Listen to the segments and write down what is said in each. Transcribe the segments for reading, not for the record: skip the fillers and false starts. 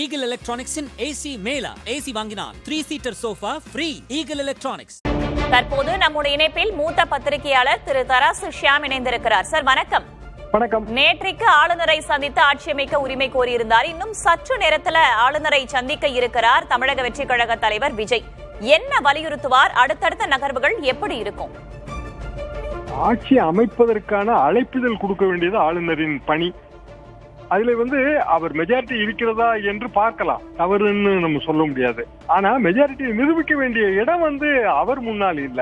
Eagle எலக்ட்ரானிக்ஸின் AC மேலா. AC வாங்கினால் 3-சீட்டர் sofa free. Eagle electronics. தற்போது நம்முடைய இணைப்பில் மூத்த பத்திரிகையாளர் திரு தராசு ஷியாம் இணைந்திருக்கிறார். சார் வணக்கம். வணக்கம். நேற்றைக்கு ஆளுநரை சந்தித்து ஆட்சியமைக்க உரிமை கோரியிருந்தார். இன்னும் சற்று நேரத்தில் ஆளுநரை சந்திக்க இருக்கிறார் தமிழக வெற்றிக் கழக தலைவர் விஜய். என்ன வலியுறுத்துவார்? அடுத்தடுத்த நகர்வுகள் எப்படி இருக்கும்? ஆட்சி அமைப்பதற்கான அழைப்புதல் கொடுக்க வேண்டியது ஆளுநரின் பணி. அதுல அவர் மெஜாரிட்டி இருக்கிறதா என்று பார்க்கலாம், தவறுன்னு நம்ம சொல்ல முடியாது. ஆனா மெஜாரிட்டியை நிரூபிக்க வேண்டிய இடம் அவர் முன்னால் இல்ல.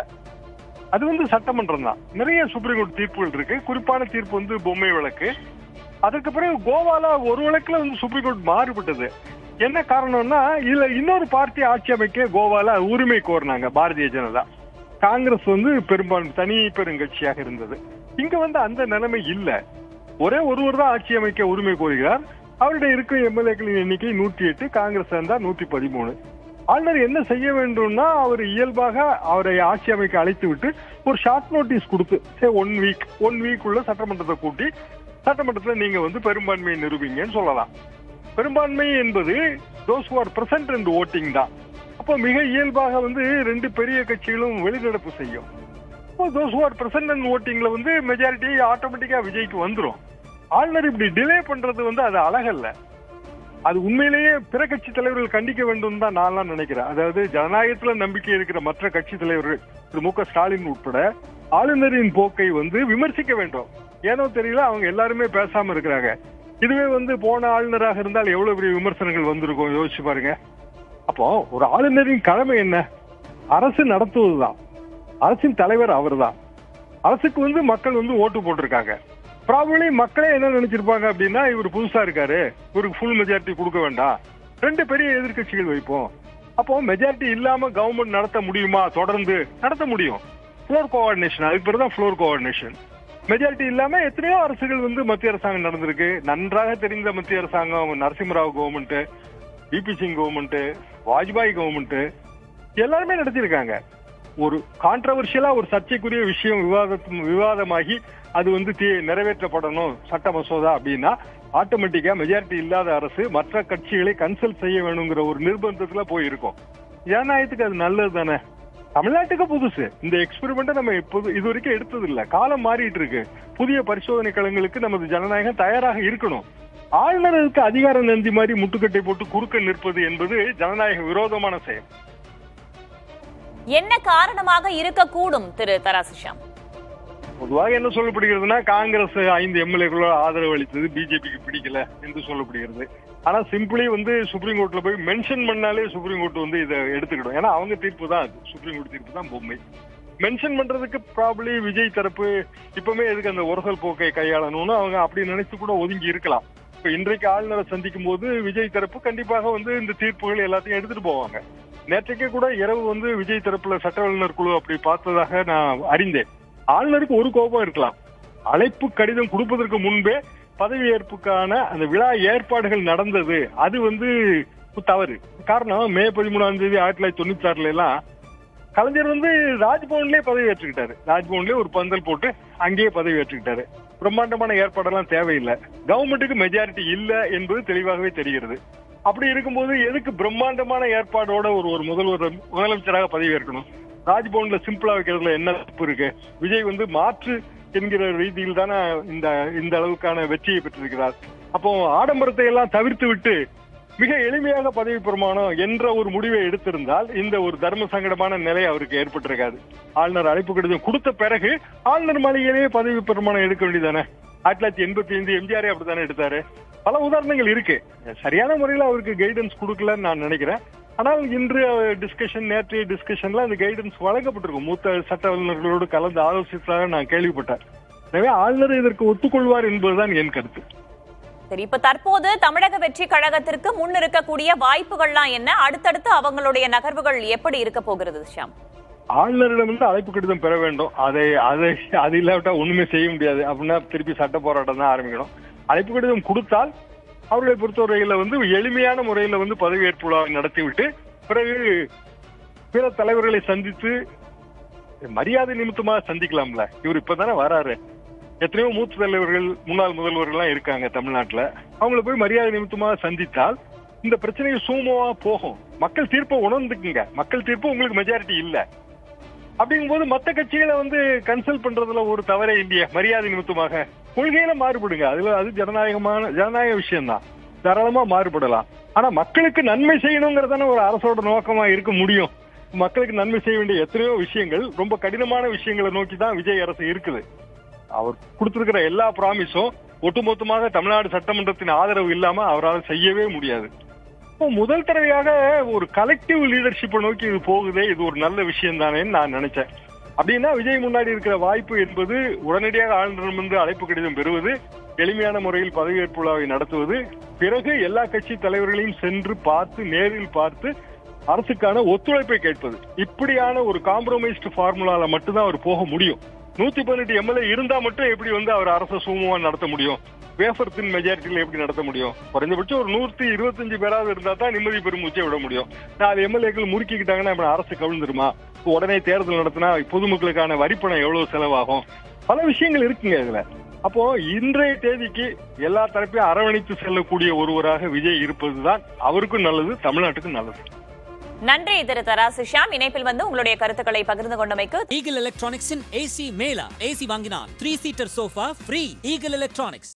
அது சட்டமன்றம் தான். நிறைய சுப்ரீம் கோர்ட் தீர்ப்புகள் இருக்கு. குறிப்பான தீர்ப்பு பொம்மை வழக்கு. அதற்கு பிறகு கோவால ஒரு வழக்குல சுப்ரீம் கோர்ட் மாறுபட்டது. என்ன காரணம்னா, இதுல இன்னொரு பார்ட்டி ஆட்சி அமைக்க கோவால உரிமை கோரினாங்க பாரதிய ஜனதா. காங்கிரஸ் பெரும்பான்மை தனி பெருங்கட்சியாக இருந்தது. இங்க அந்த நிலைமை இல்ல. ஒரே ஒருவர் தான் ஆட்சி அமைக்க உரிமை கோருகிறார். அவருடைய இருக்கும் எம்எல்ஏக்களின் எண்ணிக்கை 108, காங்கிரஸ் இருந்தா 113. ஆளுநர் என்ன செய்ய வேண்டும்னா, அவர் இயல்பாக அவரை ஆட்சி அமைக்க அழைத்து விட்டு ஒரு ஷார்ட் நோட்டீஸ் கொடுத்து ஒன் வீக் உள்ள சட்டமன்றத்தை கூட்டி சட்டமன்றத்தில் நீங்க பெரும்பான்மையை நிரூபிங்கன்னு சொல்லலாம். பெரும்பான்மை என்பது those who are present and voting தான். அப்போ மிக இயல்பாக ரெண்டு பெரிய கட்சிகளும் வெளிநடப்பு செய்யும். those who are present and votingல மெஜாரிட்டி ஆட்டோமேட்டிக்கா விஜய்க்கு வந்துரும். ஆளுநர் இப்படி டிலே பண்றது அது அழகல்ல. அது உண்மையிலேயே பிற கட்சி தலைவர்கள் கண்டிக்க வேண்டும் தான் நான் நினைக்கிறேன். அதாவது ஜனநாயகத்துல நம்பிக்கை இருக்கிற மற்ற கட்சி தலைவர்கள் திரு மு க ஸ்டாலின் உட்பட ஆளுநரின் போக்கை விமர்சிக்க வேண்டும். ஏனோ தெரியல, அவங்க எல்லாருமே பேசாம இருக்கிறாங்க. இதுவே போன ஆளுநராக இருந்தால் எவ்வளவு பெரிய விமர்சனங்கள் வந்திருக்கும் யோசிச்சு பாருங்க. அப்போ ஒரு ஆளுநரின் கடமை என்ன? அரசு நடத்துவதுதான். அரசின் தலைவர் அவர் தான். அரசுக்கு மக்கள் ஓட்டு போட்டிருக்காங்க. ப்ராபபிலி மக்களே என்ன நினைச்சிருப்பாங்க அப்படின்னா, இவர் புதுசா இருக்காரு, இவருக்கு ஃபுல் மெஜாரிட்டி கொடுக்க வேண்டாம், ரெண்டு பெரிய எதிர்கட்சிகள் வைப்போம். அப்போ மெஜாரிட்டி இல்லாம கவர்மெண்ட் நடத்த முடியுமா? தொடர்ந்து நடத்த முடியும். ஃப்ளோர் கோஆர்டினேஷன், அதுக்கு பேர் தான் ஃப்ளோர் கோஆர்டினேஷன். மெஜாரிட்டி இல்லாம எத்தனையோ அரசுகள் மத்திய அரசாங்கம் நடந்திருக்கு. நன்றாக தெரிந்த மத்திய அரசாங்கம் Narasimha Rao government, VP Singh government, Vajpayee government எல்லாருமே நடத்திருக்காங்க. ஒரு கான்ட்ரவர்ஷியலா ஒரு சர்ச்சைக்குரிய விஷயம் விவாதமாகி அது நிறைவேற்றப்படணும் சட்ட மசோதா அப்படின்னா, ஆட்டோமேட்டிக்கா மெஜாரிட்டி இல்லாத அரசு மற்ற கட்சிகளை கன்சல்ட் செய்ய வேணுங்கிற ஒரு நிர்பந்தத்துல போயிருக்கும். ஜனநாயகத்துக்கு அது நல்லது தானே. தமிழ்நாட்டுக்கு புதுசு இந்த எக்ஸ்பெரிமெண்ட் நம்ம இது வரைக்கும் எடுத்தது இல்ல. காலம் மாறிட்டு இருக்கு. புதிய பரிசோதனை களங்களுக்கு நமது ஜனநாயகம் தயாராக இருக்கணும். ஆளுநருக்கு அதிகாரம் நந்தி மாதிரி முட்டுக்கட்டை போட்டு குறுக்க நிற்பது என்பது ஜனநாயக விரோதமான செயல். என்ன காரணமாக இருக்கக்கூடும் திரு தராசுஷாம்? பொதுவாக என்ன சொல்லப்படுகிறதுனா, காங்கிரஸ் 5 எம்எல்ஏக்களோட ஆதரவு அளித்தது பிஜேபிக்கு பிடிக்கல என்று சொல்லப்படுகிறது. ஆனா சிம்பிளி சுப்ரீம் கோர்ட்ல போய் மென்ஷன் பண்ணாலே சுப்ரீம் கோர்ட் இதை எடுத்துக்கிடும். ஏன்னா அவங்க தீர்ப்பு தான் அது. சுப்ரீம் கோர்ட் தீர்ப்பு தான் பொம்மை. மென்ஷன் பண்றதுக்கு ப்ராபபிலி விஜய் தரப்பு இப்பவுமே எதுக்கு அந்த உரசல் போக்கை கையாளணும்னு அவங்க அப்படி நினைச்சு கூட ஒதுங்கி இருக்கலாம். இப்ப இன்றைக்கு ஆளுநரை சந்திக்கும் போது விஜய் தரப்பு கண்டிப்பாக இந்த தீர்ப்புகள் எல்லாத்தையும் எடுத்துட்டு போவாங்க. நேற்றைக்கே கூட இரவு விஜய் தரப்புல சட்ட வல்லுநர் குழு அப்படி பார்த்ததாக நான் அறிந்தேன். ஆளுநருக்கு ஒரு கோபம் இருக்கலாம். அழைப்பு கடிதம் கொடுப்பதற்கு முன்பே பதவி ஏற்புக்கான அந்த விழா ஏற்பாடுகள் நடந்தது, அது தவறு. காரணம், மே 13ஆம் தேதி 1996 எல்லாம் கலைஞர் ராஜ்பவன்லயே பதவி ஏற்றுக்கிட்டாரு. ராஜ்பவன்லயே ஒரு பந்தல் போட்டு அங்கேயே பதவி ஏற்றுக்கிட்டாரு. பிரம்மாண்டமான ஏற்பாடெல்லாம் தேவையில்லை. கவர்மெண்ட்டுக்கு மெஜாரிட்டி இல்ல என்பது தெளிவாகவே தெரிகிறது. அப்படி இருக்கும்போது எதுக்கு பிரம்மாண்டமான ஏற்பாடோட ஒரு முதலமைச்சராக பதவி ஏற்கணும்? ராஜ்பவன்ல சிம்பிளா வைக்கிறதுல என்ன தப்பு இருக்கு? விஜய் மாற்று என்கிற ரீதியில் தானே இந்த அளவுக்கான வெற்றியை பெற்றிருக்கிறார். அப்போ ஆடம்பரத்தை எல்லாம் தவிர்த்து விட்டு மிக எளிமையாக பதவி பிரமாணம் என்ற ஒரு முடிவை எடுத்திருந்தால் இந்த ஒரு தர்ம சங்கடமான நிலை அவருக்கு ஏற்பட்டிருக்காது. ஆளுநர் அழைப்பு கடிதம் கொடுத்த பிறகு ஆளுநர் மாளிகையிலேயே பதவி பிரமாணம் எடுக்க வேண்டியதானே. 1985 எம்ஜிஆரே அப்படித்தானே எடுத்தாரு. பல உதாரணங்கள் இருக்கு. சரியான முறையில் அவருக்கு கைடன்ஸ் கொடுக்கலன்னு நான் நினைக்கிறேன். ஆனால் இன்று நேற்றைய டிஸ்கஷன்ல அந்த கைடன்ஸ் வழங்கப்பட்டிருக்கும். மூத்த சட்ட வல்லுநர்களோடு கலந்து ஆலோசித்ததாக நான் கேள்விப்பட்டேன். எனவே ஆளுநர் இதற்கு ஒத்துக்கொள்வார் என்பதுதான் என் கருத்து. சரி, இப்ப தற்போது தமிழக வெற்றி கழகத்திற்கு முன் இருக்கக்கூடிய வாய்ப்புகள்லாம் என்ன? அடுத்தடுத்து அவங்களுடைய நகர்வுகள் எப்படி இருக்க போகிறது ஷாம்? ஆளுநரிடம் அழைப்பு கடிதம் பெற வேண்டும். அது இல்லாவிட்டா ஒண்ணுமே செய்ய முடியாது. அப்படின்னா திருப்பி சட்ட போராட்டம் தான் ஆரம்பிக்கணும். அழைப்பு கடிதம் கொடுத்தால் அவர்களை பொறுத்தவரையில எளிமையான முறையில பதவியேற்பு விழா நடத்திவிட்டு பிறகு பிற தலைவர்களை சந்தித்து மரியாதை நிமித்தமாக சந்திக்கலாம்ல. இவர் இப்பதானே வராரு. எத்தனையோ மூத்த தலைவர்கள், முன்னாள் முதல்வர்கள்லாம் இருக்காங்க தமிழ்நாட்டுல. அவங்கள போய் மரியாதை நிமித்தமாக சந்தித்தால் இந்த பிரச்சனைகள் சுமூகமா போகும். மக்கள் தீர்ப்பை உணர்ந்துக்குங்க. மக்கள் தீர்ப்பு உங்களுக்கு மெஜாரிட்டி இல்ல அப்படிங்கும்போது மத்த கட்சிகளை கன்சல்ட் பண்றதுல ஒரு தவறே இல்லையே. மரியாதை நிமித்தமாக கொள்கையில மாறுபடுங்க. அது ஜனநாயக விஷயம் தான். தாராளமா மாறுபடலாம். ஆனா மக்களுக்கு நன்மை செய்யணுங்கிறதான ஒரு அரசோட நோக்கமா இருக்க முடியும். மக்களுக்கு நன்மை செய்ய வேண்டிய எத்தனையோ விஷயங்கள், ரொம்ப கடினமான விஷயங்களை நோக்கி தான் விஜய் அரசு இருக்குது. அவர் கொடுத்திருக்கிற எல்லா ப்ராமிஸும் ஒட்டுமொத்தமாக தமிழ்நாடு சட்டமன்றத்தின் ஆதரவு இல்லாம அவரால் செய்யவே முடியாது. இப்போ முதல் தடவையாக ஒரு கலெக்டிவ் லீடர்ஷிப்பை நோக்கி இது போகுதே, இது ஒரு நல்ல விஷயம் தானேன்னு நான் நினைச்சேன். அப்படின்னா விஜய் முன்னாடி இருக்கிற வாய்ப்பு என்பது உடனடியாக ஆளுநரிடமிருந்து அழைப்பு கடிதம் பெறுவது, எளிமையான முறையில் பதவியேற்பு விழாவை நடத்துவது, பிறகு எல்லா கட்சி தலைவர்களையும் சென்று பார்த்து நேரில் பார்த்து அரசுக்கான ஒத்துழைப்பை கேட்பது. இப்படியான ஒரு காம்ப்ரமைஸ்டு ஃபார்முலால மட்டும்தான் அவர் போக முடியும். 118 எம்எல்ஏ இருந்தா மட்டும் எப்படி அவர் அரசு சுமூகமா நடத்த முடியும்? வேஃபர் தின் மெஜாரிட்டியில எப்படி நடத்த முடியும்? குறைந்தபட்சம் ஒரு 125 பேராவது இருந்தா தான் நிம்மதி பெருமூச்சை விட முடியும். 4 எம்எல்ஏக்கள் முறுக்கிக்கிட்டாங்கன்னா அரசு கவிழ்ந்துருமா? உடனே தேர்தல் நடத்தினா பொதுமக்களுக்கான வரிப்பணம் எவ்வளவு செலவாகும்? பல விஷயங்கள் இருக்குங்க இதுல. அப்போ இன்றைய தேதிக்கு எல்லா தரப்பையும் அரவணைத்து செல்லக்கூடிய ஒருவராக விஜய் இருப்பதுதான் அவருக்கும் நல்லது, தமிழ்நாட்டுக்கும் நல்லது. நன்றி திரு தராசு ஷியாம். இணைப்பில் உங்களுடைய கருத்துக்களை பகிர்ந்து கொண்டமைக்கு. ஈகிள் எலக்ட்ரானிக்ஸின் ஏசி மேலா. ஏசி வாங்கினால் 3 seater sofa free. Eagle electronics.